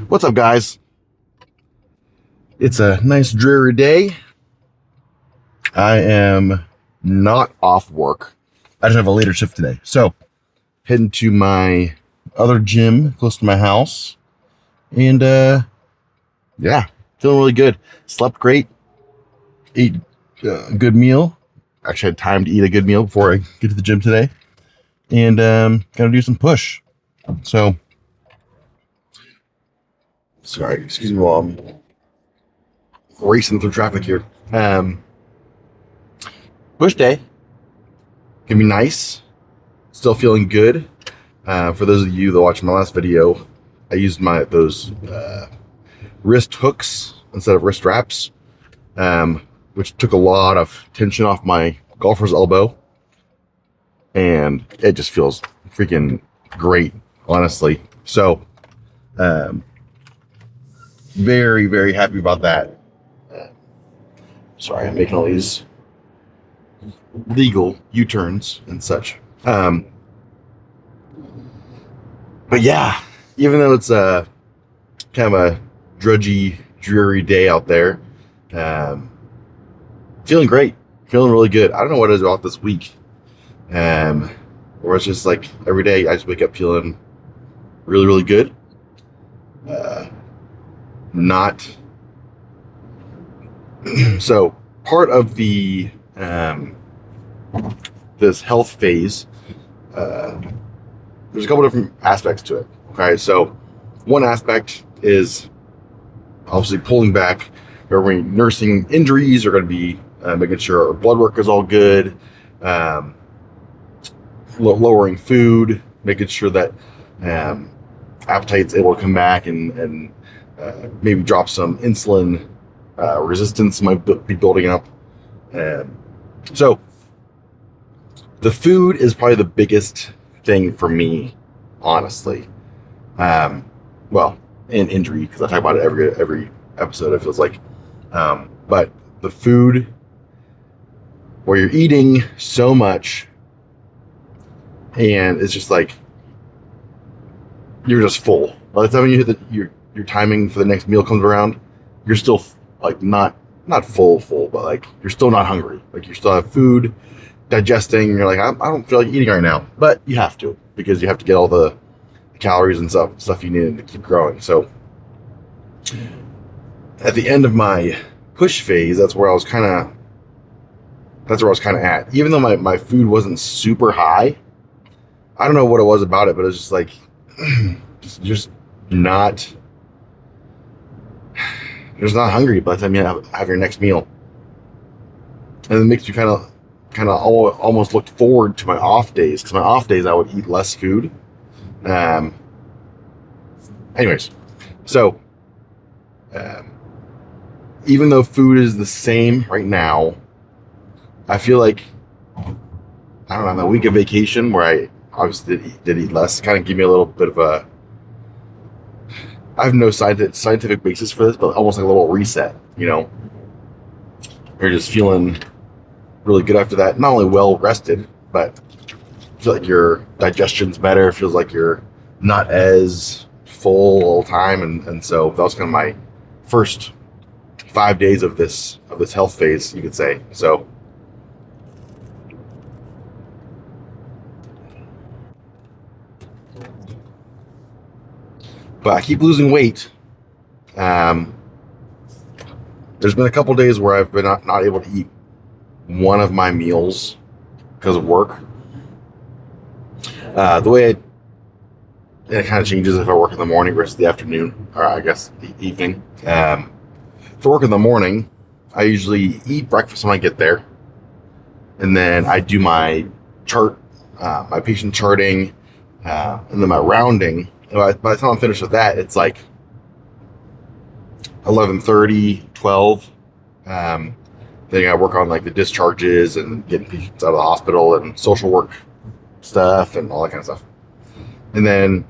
What's up, guys? It's a nice dreary day. I am not off work. I just have a later shift today. So, heading to my other gym close to my house. And, yeah, feeling really good. Slept great. Ate a good meal. Actually, had time to eat a good meal before I get to the gym today. And, gonna do some push. So, sorry, excuse me while I'm racing through traffic here. Push day can be nice. Still feeling good. For those of you that watched my last video, I used those wrist hooks instead of wrist wraps, which took a lot of tension off my golfer's elbow, and it just feels freaking great, honestly. So, very, very happy about that. Sorry, I'm making all these legal U-turns and such. But yeah, even though it's kind of a drudgy, dreary day out there, feeling great, feeling really good. I don't know what it is about this week, or it's just like every day I just wake up feeling really, really good. Not so part of the this health phase. There's a couple different aspects to it. Okay, so one aspect is obviously pulling back. We're nursing injuries are going to be making sure our blood work is all good, lowering food, making sure that appetite's able to come back and maybe drop some insulin resistance might be building up. So the food is probably the biggest thing for me, honestly. Well, and injury, because I talk about it every episode, it feels like. But the food, where you're eating so much, and it's just like you're just full. By the time you hit your timing for the next meal comes around, you're still like not full, but like you're still not hungry. Like you still have food digesting. And you're like, I don't feel like eating right now, but you have to, because you have to get all the calories and stuff you need to keep growing. So at the end of my push phase, that's where I was kind of at. Even though my food wasn't super high, I don't know what it was about it, but it was just like just not hungry by the time you have your next meal. And it makes you kind of almost look forward to my off days, because my off days I would eat less food. Anyways, so even though food is the same right now, I feel like, I don't know, a week of vacation where I obviously did eat less kind of give me a little bit of a, I have no scientific basis for this, but almost like a little reset, you know? You're just feeling really good after that. Not only well rested, but I feel like your digestion's better. It feels like you're not as full all the time. And so that was kind of my first 5 days of this health phase, you could say. So but I keep losing weight. There's been a couple days where I've been not able to eat one of my meals because of work. The way it kind of changes if I work in the morning versus the afternoon, or I guess the evening. For work in the morning, I usually eat breakfast when I get there, and then I do my chart, my patient charting, and then my rounding. By the time I'm finished with that, it's like 11:30, 12. Then I gotta work on like the discharges and getting patients out of the hospital and social work stuff and all that kind of stuff. And then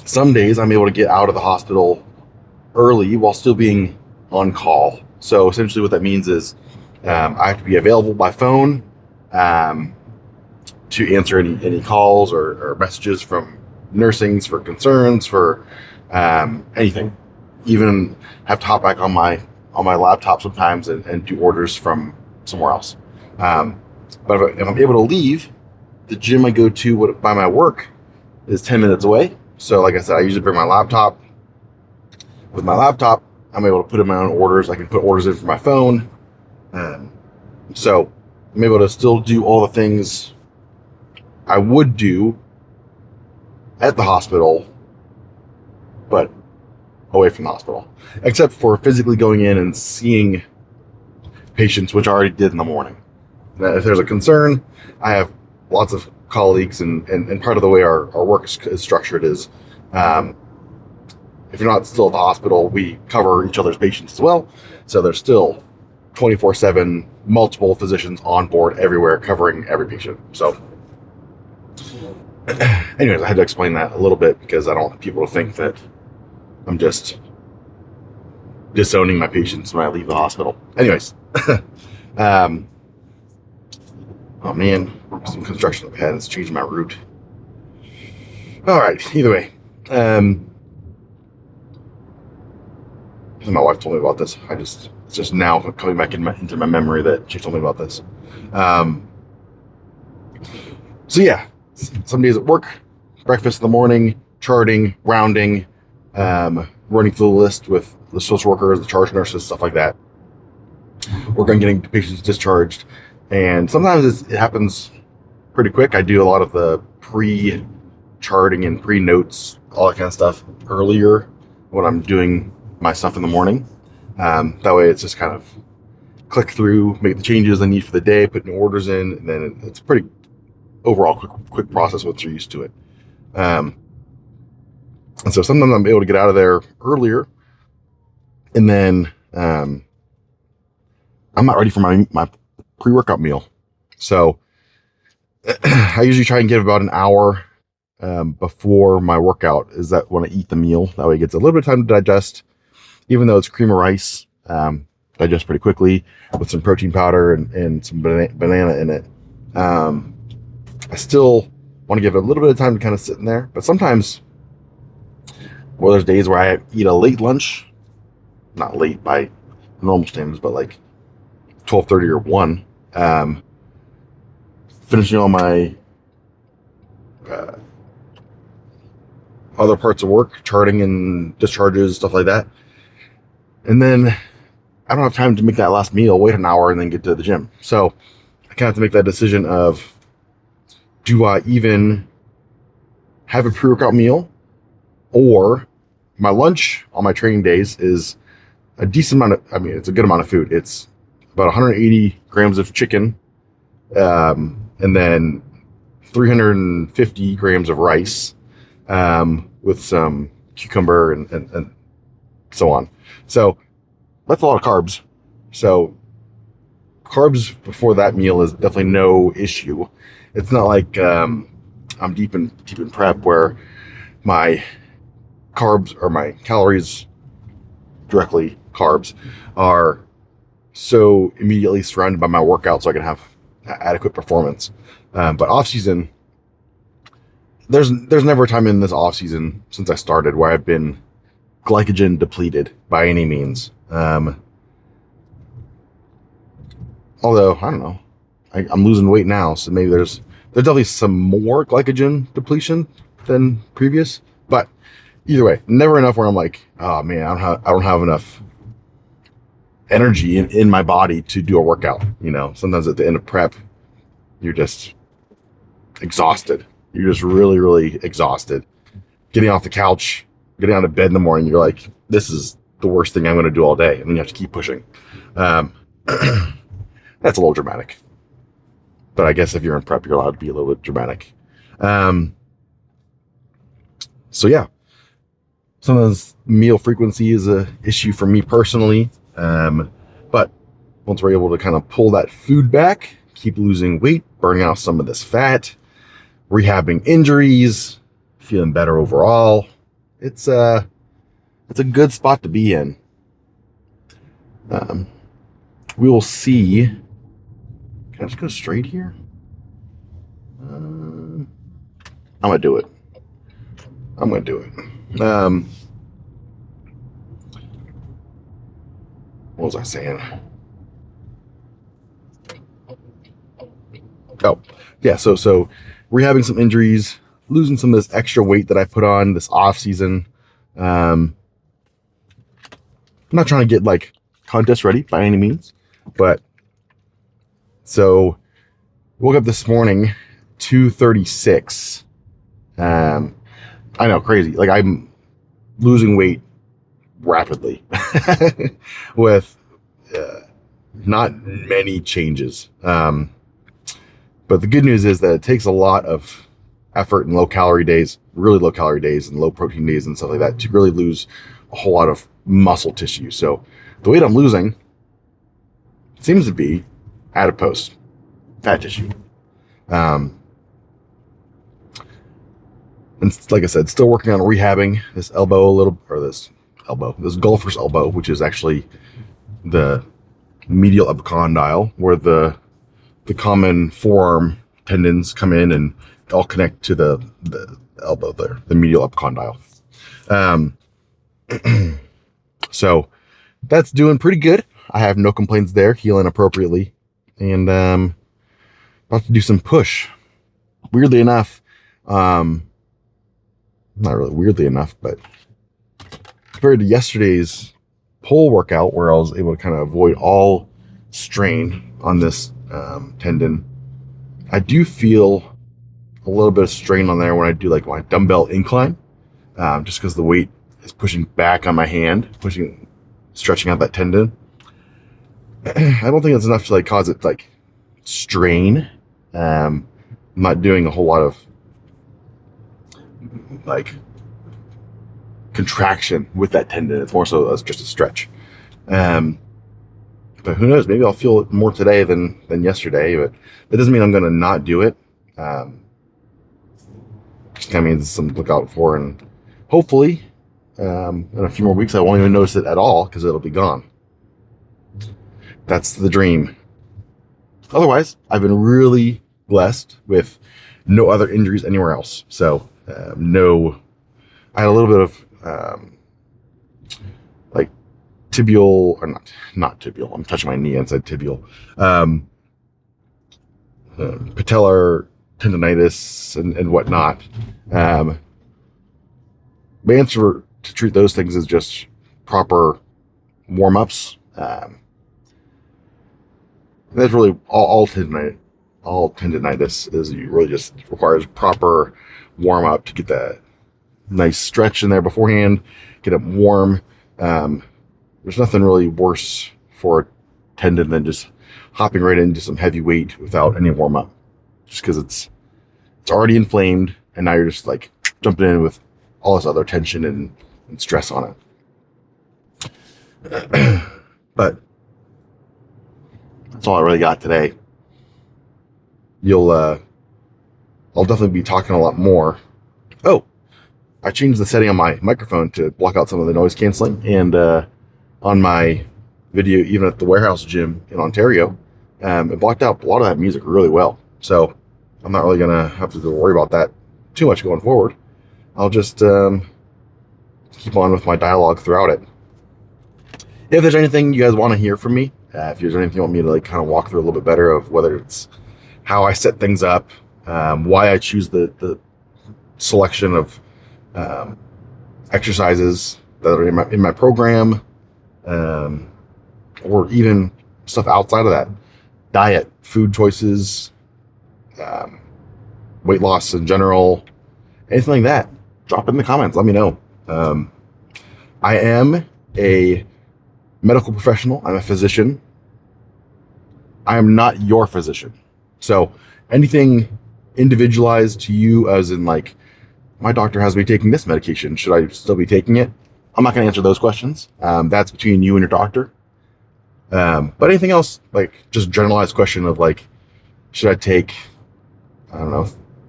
some days I'm able to get out of the hospital early while still being on call. So essentially what that means is I have to be available by phone to answer any calls or messages from nursings, for concerns, for anything. Even have to hop back on my laptop sometimes and do orders from somewhere else. But if I'm able to leave, the gym I go to by my work is 10 minutes away. So like I said, I usually bring my laptop. With my laptop, I'm able to put in my own orders. I can put orders in from my phone. So I'm able to still do all the things I would do at the hospital, but away from the hospital, except for physically going in and seeing patients, which I already did in the morning. Now, if there's a concern, I have lots of colleagues, and part of the way our work is structured is if you're not still at the hospital, we cover each other's patients as well. So there's still 24/7, multiple physicians on board everywhere covering every patient. So anyways, I had to explain that a little bit because I don't want people to think that I'm just disowning my patients when I leave the hospital. Anyways, oh man, some construction ahead. It's changing my route. All right. Either way, my wife told me about this. It's just now coming back into my memory that she told me about this. So yeah, some days at work, breakfast in the morning, charting, rounding, running through the list with the social workers, the charge nurses, stuff like that. Work on getting patients discharged, and sometimes it happens pretty quick. I do a lot of the pre-charting and pre-notes, all that kind of stuff earlier when I'm doing my stuff in the morning. That way it's just kind of click through, make the changes I need for the day, put new orders in, and then it's a pretty overall quick process once you're used to it. And so sometimes I'm able to get out of there earlier, and then I'm not ready for my pre-workout meal. So I usually try and give about an hour before my workout is that when I eat the meal. That way it gets a little bit of time to digest, even though it's cream of rice, digest pretty quickly with some protein powder and some banana in it. I still want to give it a little bit of time to kind of sit in there, but sometimes, well, there's days where I eat a late lunch, not late by normal standards, but like 12:30 or 1, finishing all my other parts of work, charting and discharges, stuff like that. And then I don't have time to make that last meal, wait an hour, and then get to the gym. So I kind of have to make that decision of, do I even have a pre-workout meal, or my lunch on my training days is a decent amount of, it's a good amount of food. It's about 180 grams of chicken, and then 350 grams of rice, with some cucumber and so on. So that's a lot of carbs. So carbs before that meal is definitely no issue. It's not like I'm deep in prep where my carbs or my calories, directly carbs, are so immediately surrounded by my workout so I can have adequate performance. But off season, there's never a time in this off season since I started where I've been glycogen depleted by any means. Although I don't know, I'm losing weight now, so maybe there's definitely some more glycogen depletion than previous. But either way, never enough where I'm like, oh man, I don't have enough energy in my body to do a workout. Sometimes at the end of prep, you're just exhausted. You're just really, really exhausted. Getting off the couch, getting out of bed in the morning, you're like, this is the worst thing I'm going to do all day. And then you have to keep pushing. That's a little dramatic. But I guess if you're in prep, you're allowed to be a little bit dramatic. So yeah, sometimes meal frequency is a issue for me personally. But once we're able to kind of pull that food back, keep losing weight, burning out some of this fat, rehabbing injuries, feeling better overall, it's a good spot to be in. We will see. Can I just go straight here? I'm gonna do it. I'm going to do it. What was I saying? Oh, yeah. So rehabbing some injuries, losing some of this extra weight that I put on this off season. I'm not trying to get like contest ready by any means, but so woke up this morning, 236. I know, crazy. Like I'm losing weight rapidly with not many changes. But the good news is that it takes a lot of effort and low calorie days, really low calorie days and low protein days and stuff like that to really lose a whole lot of muscle tissue. So the weight I'm losing seems to be adipose, fat tissue. And like I said, still working on rehabbing this elbow a little, or this golfer's elbow, which is actually the medial epicondyle, where the common forearm tendons come in and all connect to the elbow there, the medial epicondyle. So that's doing pretty good. I have no complaints there, healing appropriately, and about to do some push. Weirdly enough, not really weirdly enough, but compared to yesterday's pull workout where I was able to kind of avoid all strain on this tendon, I do feel a little bit of strain on there when I do like my dumbbell incline, just because the weight is pushing back on my hand, stretching out that tendon. I don't think it's enough to like cause it like strain. I'm not doing a whole lot of like contraction with that tendon. It's more so as just a stretch. But who knows? Maybe I'll feel it more today than yesterday. But that doesn't mean I'm going to not do it. Just kind of means something to look out for, and hopefully, in a few more weeks, I won't even notice it at all because it'll be gone. That's the dream. Otherwise, I've been really blessed with no other injuries anywhere else. So, I had a little bit of like tibial, or not tibial. I'm touching my knee inside tibial. Patellar tendonitis and whatnot. My answer to treat those things is just proper warm-ups. That's really all tendonitis. All tendonitis is you really just requires proper warm-up to get that nice stretch in there beforehand, get it warm. There's nothing really worse for a tendon than just hopping right into some heavy weight without any warm-up, just because it's already inflamed, and now you're just like jumping in with all this other tension and stress on it. But that's all I really got today. I'll definitely be talking a lot more. Oh, I changed the setting on my microphone to block out some of the noise canceling, and on my video, even at the warehouse gym in Ontario, it blocked out a lot of that music really well. So I'm not really gonna have to worry about that too much going forward. I'll just keep on with my dialogue throughout it. If there's anything you guys want to hear from me, if there's anything you want me to like kind of walk through a little bit better of whether it's how I set things up, why I choose the selection of exercises that are in my program, or even stuff outside of that, diet, food choices, weight loss in general, anything like that, drop it in the comments. Let me know. I am a medical professional. I'm a physician. I am not your physician. So anything individualized to you, as in like, my doctor has me taking this medication, should I still be taking it? I'm not going to answer those questions. That's between you and your doctor. But anything else, like just generalized question of like, should I take, I don't know,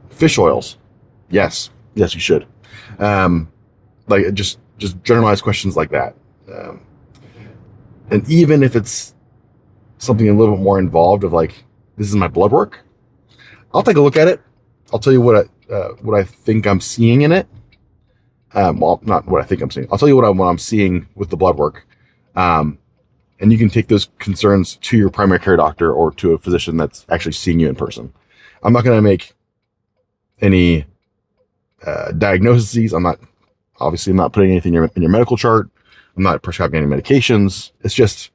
fish oils? Yes, you should. Like just generalized questions like that. And even if it's something a little bit more involved of like, this is my blood work, I'll take a look at it. I'll tell you what I think I'm seeing in it. Well, not what I think I'm seeing. I'll tell you what I'm seeing with the blood work. Um, and you can take those concerns to your primary care doctor or to a physician that's actually seeing you in person. I'm not going to make any diagnoses. I'm not putting anything in your medical chart. I'm not prescribing any medications. It's just,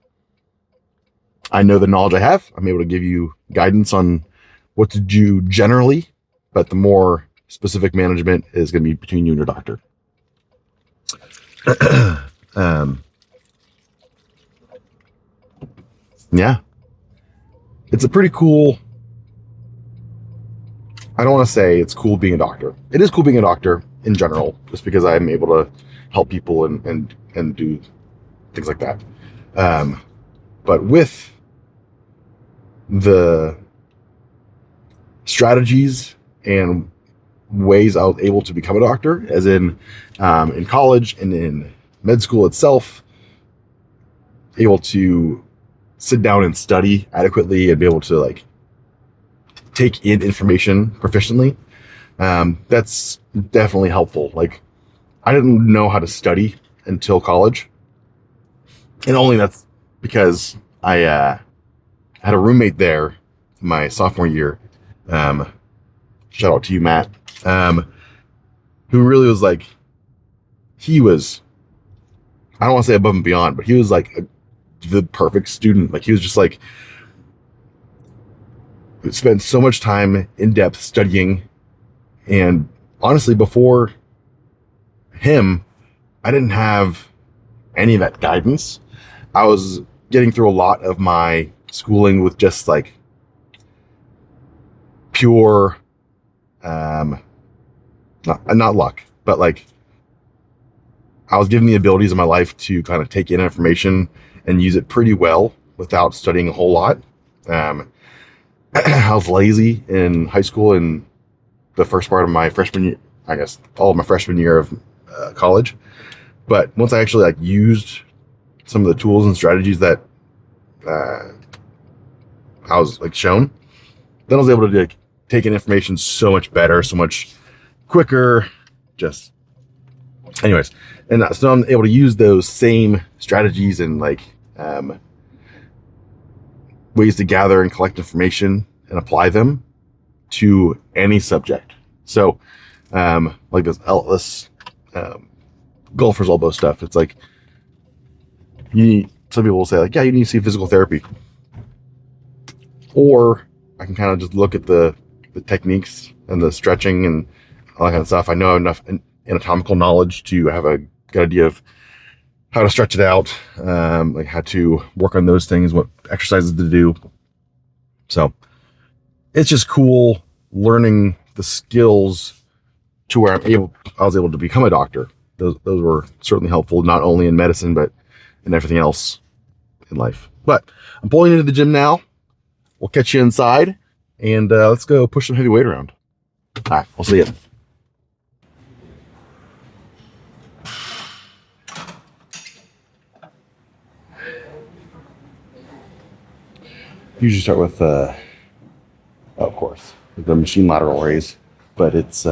I know the knowledge I have. I'm able to give you guidance on what to do generally, but the more specific management is going to be between you and your doctor. Yeah, it's a pretty cool. I don't want to say it's cool being a doctor. It is cool being a doctor in general, just because I'm able to help people and do things like that. But with the strategies and ways I was able to become a doctor, as in college and in med school itself, able to sit down and study adequately and be able to like take in information proficiently. That's definitely helpful. Like, I didn't know how to study until college, and only that's because I had a roommate there my sophomore year. Shout out to you, Matt, who really was like, he was, I don't want to say above and beyond, but he was like the perfect student. Like, he was just like, spent so much time in depth studying. And honestly, before him, I didn't have any of that guidance. I was getting through a lot of my schooling with just like pure, not luck, but like I was given the abilities in my life to kind of take in information and use it pretty well without studying a whole lot. I was lazy in high school and the first part of my freshman year, I guess all of my freshman year of college. But once I actually like used some of the tools and strategies that I was like shown, then I was able to like take in information so much better, so much quicker. Just, anyways, and so I'm able to use those same strategies and like ways to gather and collect information and apply them to any subject. So, like this golfer's elbow stuff. It's like, some people will say like, yeah, you need to see physical therapy. Or I can kind of just look at the techniques and the stretching and all that kind of stuff. I know enough anatomical knowledge to have a good idea of how to stretch it out, like how to work on those things, what exercises to do. So it's just cool learning the skills to where I was able to become a doctor. Those were certainly helpful, not only in medicine, but in everything else in life. But I'm pulling into the gym now. We'll catch you inside, and let's go push some heavy weight around. All right, we'll see you. Usually start with, of course, the machine lateral raise, but it's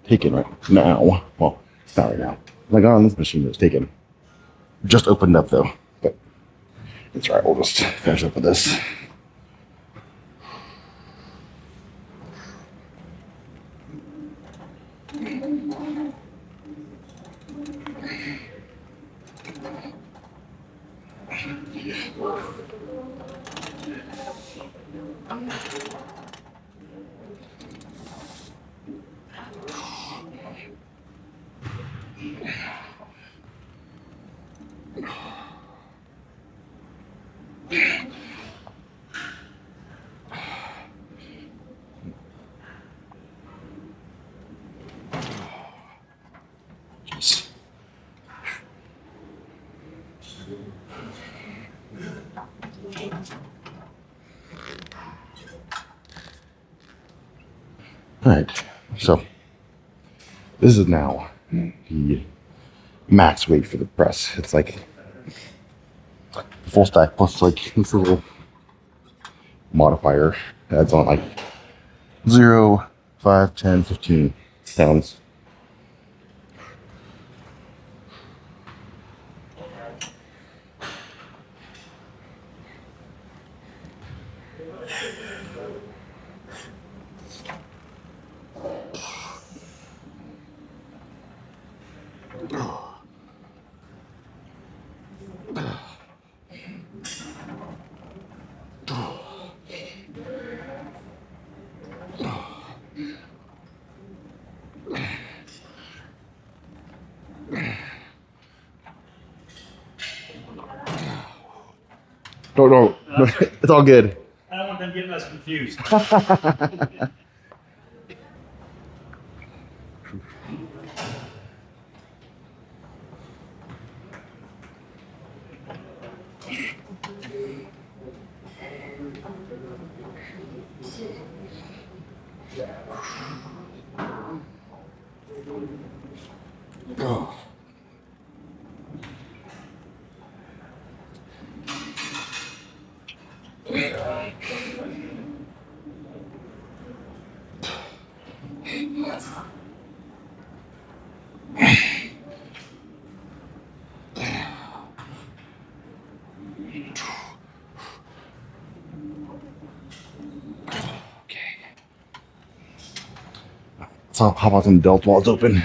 taken right now. Well, it's not right now. Like on this machine, it was taken. Just opened up though, but it's all right. We'll just finish up with this. All right, so this is now the max weight for the press. It's like full stack plus like this little modifier adds on like 0, 5, 10, 15 pounds. Don't. It's all good. I don't want them getting us confused. Oh. So I'll hop on some delts while it's open.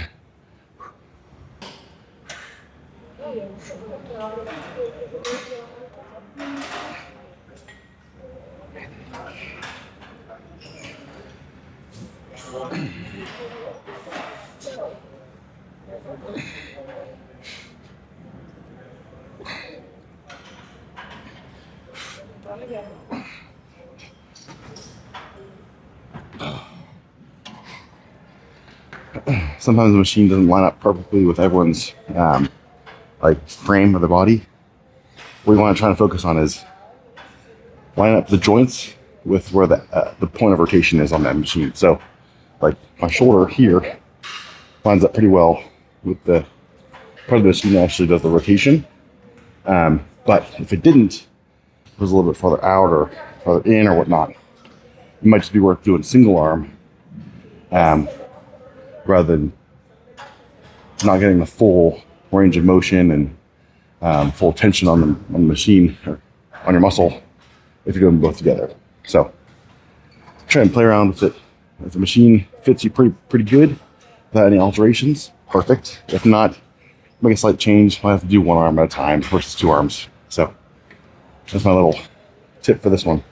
Sometimes the machine doesn't line up perfectly with everyone's like frame of the body. What we want to try to focus on is lining up the joints with where the point of rotation is on that machine. So, like my shoulder here lines up pretty well with the part of the machine that actually does the rotation. But if it didn't, it was a little bit farther out or farther in or whatnot, it might just be worth doing single arm rather than not getting the full range of motion and full tension on the machine or on your muscle if you're doing them both together. So try and play around with it. If the machine fits you pretty good without any alterations, perfect. If not, make a slight change. I have to do one arm at a time versus two arms. So that's my little tip for this one.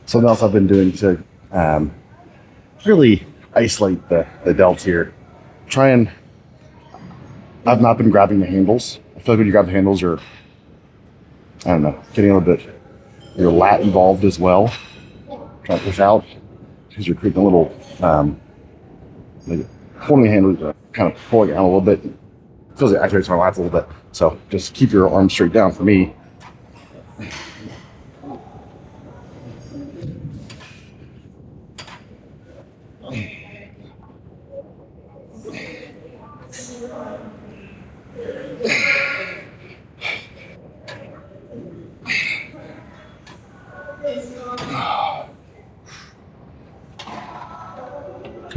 Something else I've been doing to really isolate the delts here. I've not been grabbing the handles. I feel like when you grab the handles, you're, I don't know, getting a little bit, your lat involved as well. Trying to push out because you're creating a little, like holding the handle, kind of pulling it out a little bit. It feels like it activates my lats a little bit. So just keep your arms straight down for me.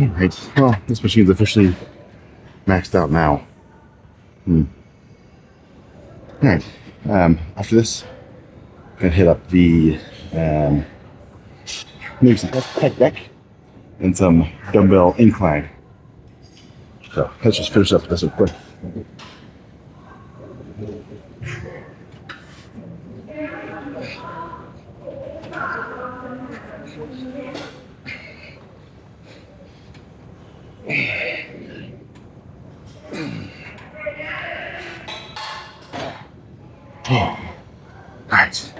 Alright, well, this machine's officially maxed out now. Alright, after this, I'm gonna hit up the maybe some pec deck and some dumbbell incline. So let's just finish up this real quick. All right.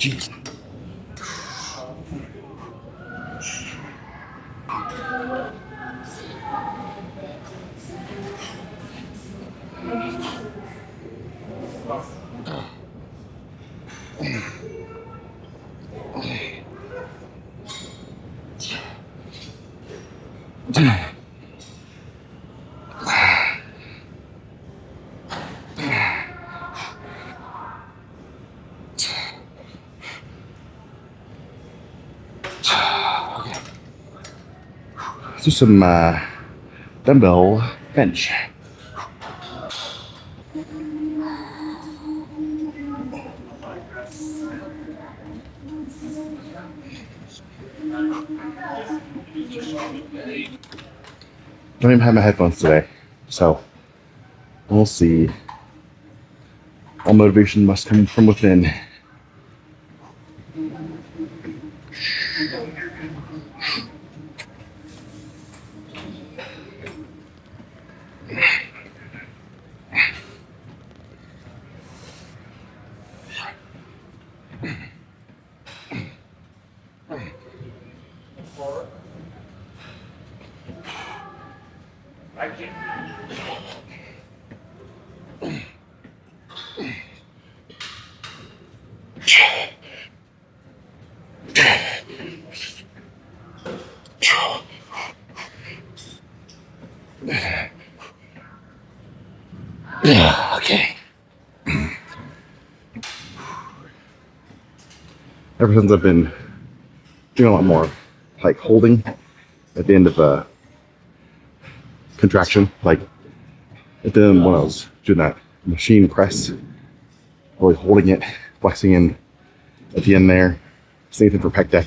Jeez. Let's do some dumbbell bench. Don't even have my headphones today, so we'll see. All motivation must come from within. Okay. Ever since I've been doing a lot more like holding at the end of a contraction, like at the end when I was doing that machine press, really holding it, flexing in at the end there. Same thing for pec deck.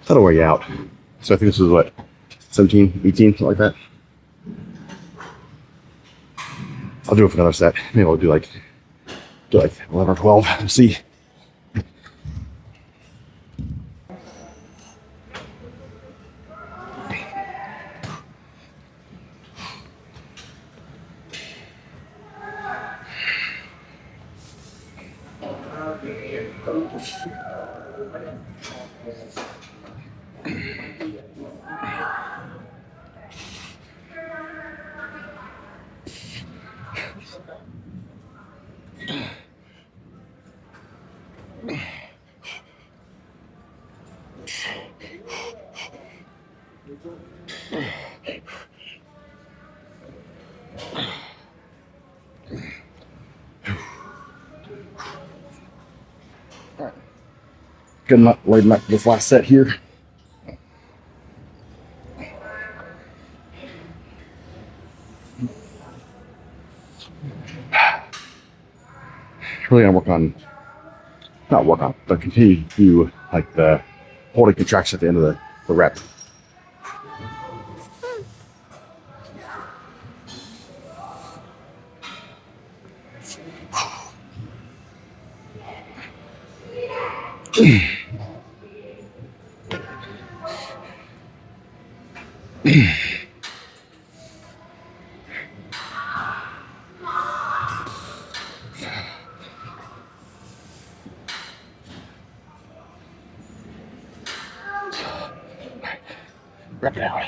That'll wear you out. So I think this was what, 17, 18, something like that. I'll do it for another set. Maybe I'll do like 11 or 12. We'll see. Good enough, laid up this last set here. Really gonna but continue to do like the holding contraction at the end of the rep. Rep it out.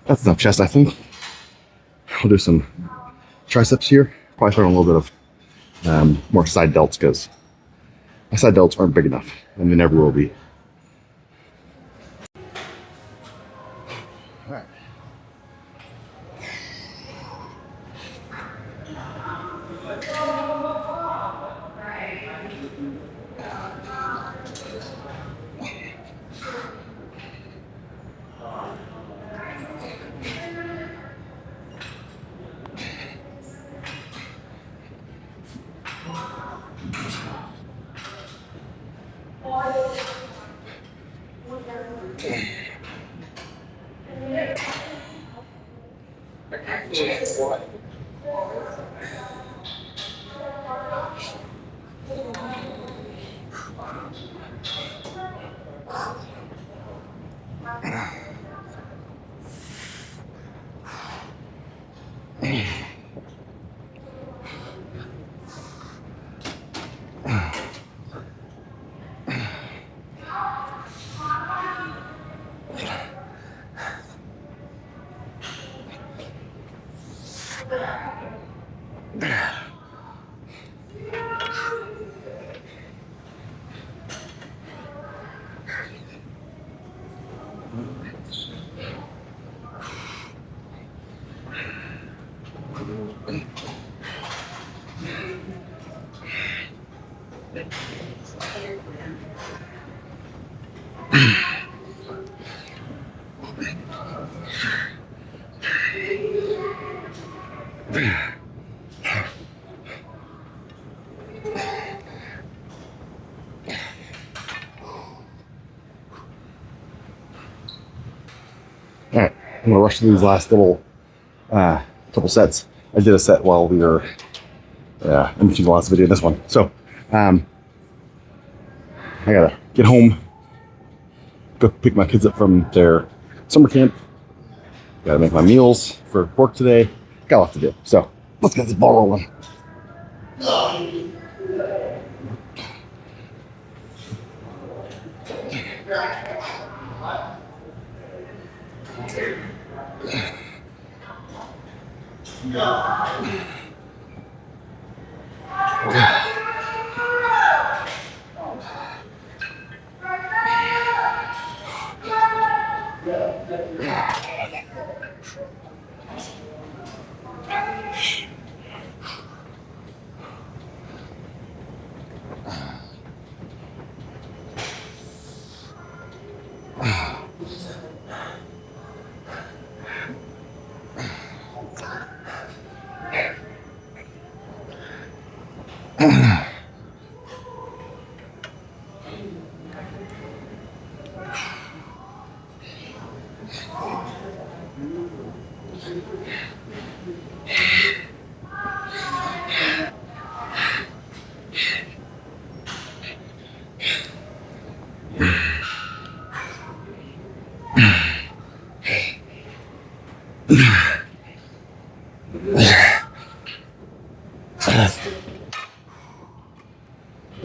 That's enough chest, I think. We'll do some triceps here. Probably throw in a little bit of more side delts because my side delts aren't big enough, and they never will be. All right. All right, I'm gonna rush through these last little couple sets. I did a set while we were in between the last video and this one. So I gotta get home, go pick my kids up from their summer camp. Gotta make my meals for work today. Got a lot to do. So let's get this ball rolling.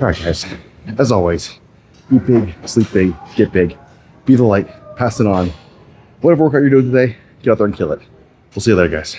All right, guys. As always, eat big, sleep big, get big, be the light, pass it on. Whatever workout you're doing today, get out there and kill it. We'll see you later, guys.